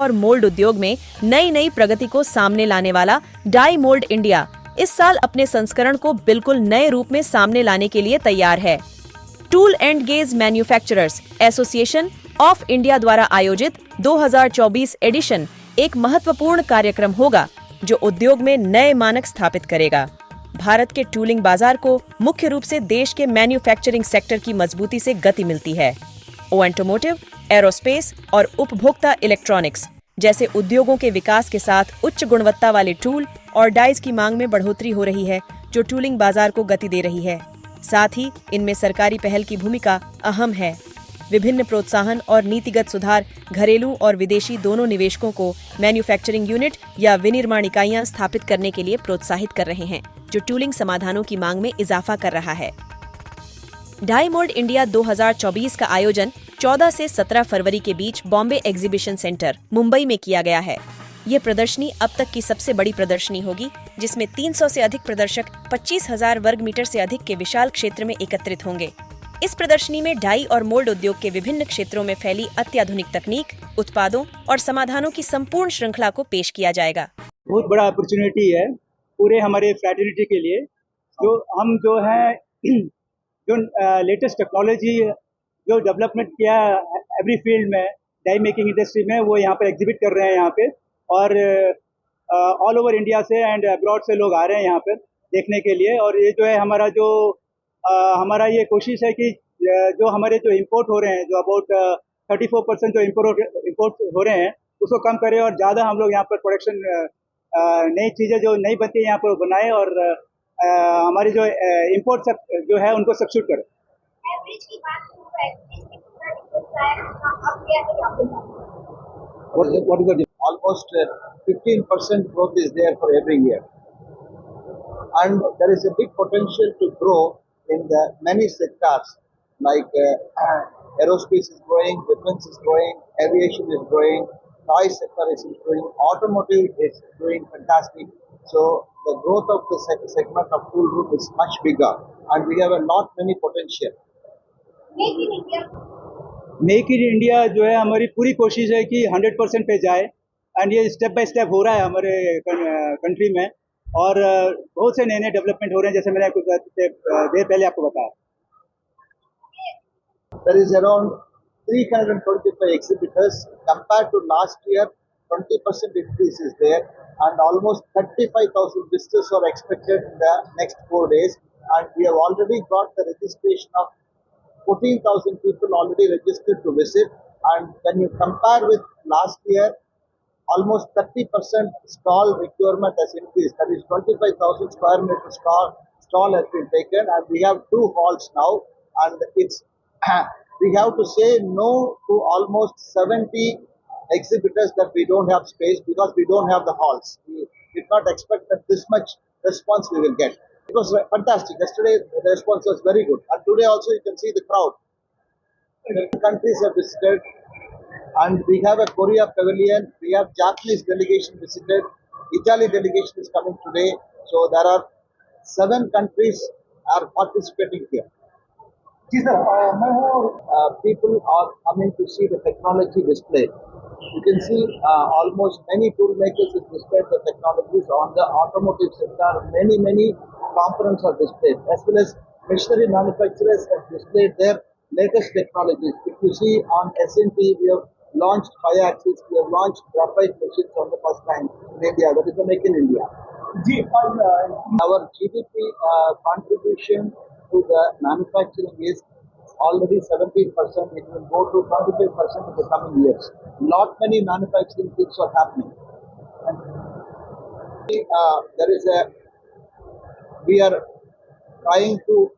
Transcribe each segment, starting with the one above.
और मोल्ड उद्योग में नई नई प्रगति को सामने लाने वाला डाई मोल्ड इंडिया इस साल अपने संस्करण को बिल्कुल नए रूप में सामने लाने के लिए तैयार है। Tool and gauge manufacturers association of India द्वारा आयोजित 2024 एडिशन एक महत्वपूर्ण कार्यक्रम होगा जो उद्योग में नए मानक स्थापित करेगा। भारत के टूलिंग बाजार को मुख्य रूप से देश के मैन्युफैक्चरिंग सेक्टर की मजबूती से गति मिलती है। ऑटोमोटिव, एरोस्पेस और उपभोक्ता इलेक्ट्रॉनिक्स जैसे उद्योगों के विकास के साथ उच्च गुणवत्ता वाले टूल और डाइज की मांग में बढ़ोतरी हो रही है, जो टूलिंग बाजार को गति दे रही है। साथ ही इनमें सरकारी पहल की भूमिका अहम है। विभिन्न प्रोत्साहन और नीतिगत सुधार घरेलू और विदेशी दोनों निवेशकों को मैन्युफैक्चरिंग यूनिट या विनिर्माण इकाइयां स्थापित करने के लिए प्रोत्साहित कर रहे हैं, जो टूलिंग समाधानों की मांग में इजाफा कर रहा है। डाई मोल्ड इंडिया 2024 का आयोजन 14 से 17 फरवरी के बीच बॉम्बे एग्जीबिशन सेंटर मुंबई में किया गया है। ये प्रदर्शनी अब तक की सबसे बड़ी प्रदर्शनी होगी, जिसमें 300 से अधिक प्रदर्शक 25,000 वर्ग मीटर से अधिक के विशाल क्षेत्र में एकत्रित होंगे। इस प्रदर्शनी में डाई और मोल्ड उद्योग के विभिन्न क्षेत्रों में फैली अत्याधुनिक तकनीक, उत्पादों और समाधानों की संपूर्ण श्रृंखला को पेश किया जाएगा। बहुत बड़ा अपॉर्चुनिटी है पूरे हमारे फ्रेटर्निटी के लिए, जो है जो लेटेस्ट टेक्नोलॉजी जो डेवलपमेंट किया एवरी फील्ड में, डाई मेकिंग इंडस्ट्री में, वो यहाँ पर एग्जिबिट कर रहे हैं यहाँ पे। और ऑल ओवर इंडिया से एंड अब्रॉड से लोग आ रहे हैं यहाँ पर देखने के लिए। और ये जो है हमारा ये कोशिश है कि जो हमारे जो इंपोर्ट हो रहे हैं, जो अबाउट 34% जो इंपोर्ट हो रहे हैं, उसको कम करें और ज़्यादा हम लोग यहाँ पर प्रोडक्शन नई चीज़ें जो नई बनती है यहाँ पर बनाएं और हमारी जो इंपोर्ट जो है उनको सब्स्टिट्यूट करें। What is the almost 15% growth is there for every year, and there is a big potential to grow in the many sectors like aerospace is growing, defense is growing, aviation is growing, toy sector is growing, automotive is doing fantastic. So the growth of the segment of tool room is much bigger, and we have a lot many potential. Make in India जो है हमारी पूरी कोशिश है कि 100% पे जाए, and ये स्टेप बाय स्टेप हो रहा है हमारे कंट्री में। और बहुत से नए नए डेवलपमेंट हो रहे हैं, जैसे मैंने कुछ देर पहले आपको बताया। There is around 325 exhibitors compared to last year. 20% increase is there, and almost 35,000 visitors are expected in the next 4 days. And we have already got the registration of 14,000 people already registered to visit. And when you compare with last year, almost 30% stall requirement has increased. That is 25,000 square meter stall has been taken, and we have 2 halls now. And it's we have to say no to almost 70 exhibitors that we don't have space because we don't have the halls. We did not expect that this much response we will get. It was fantastic. Yesterday the response was very good, and today also you can see the crowd. Countries have visited, and we have a Korea pavilion. We have Japanese delegation visited. Italy delegation is coming today. So there are 7 countries are participating here. People are coming to see the technology display. You can see almost many tool makers have displayed the technologies on the automotive sector. Many components are displayed, as well as machinery manufacturers have displayed their latest technologies. If you see on SNT, we have launched 5 axis, we have launched graphite machines on the first time in India. That is the Make in India. Our GDP contribution to the manufacturing is already 17%. It will go to 25% in the coming years. Not many manufacturing things are happening. And, we are trying to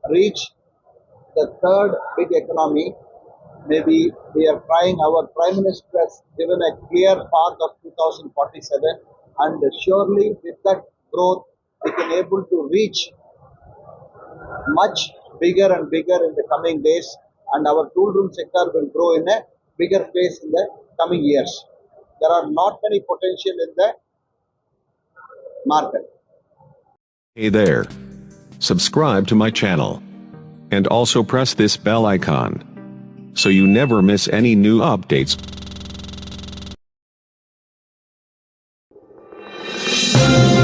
reach the 3rd big economy. Maybe we are trying. Our Prime Minister has given a clear path of 2047, and surely with that growth, we can able to reach much bigger and bigger in the coming days, and our tool room sector will grow in a bigger pace in the coming years. There are not many potential in the market. Hey there. Subscribe to my channel. And also press this bell icon, so you never miss any new updates. News.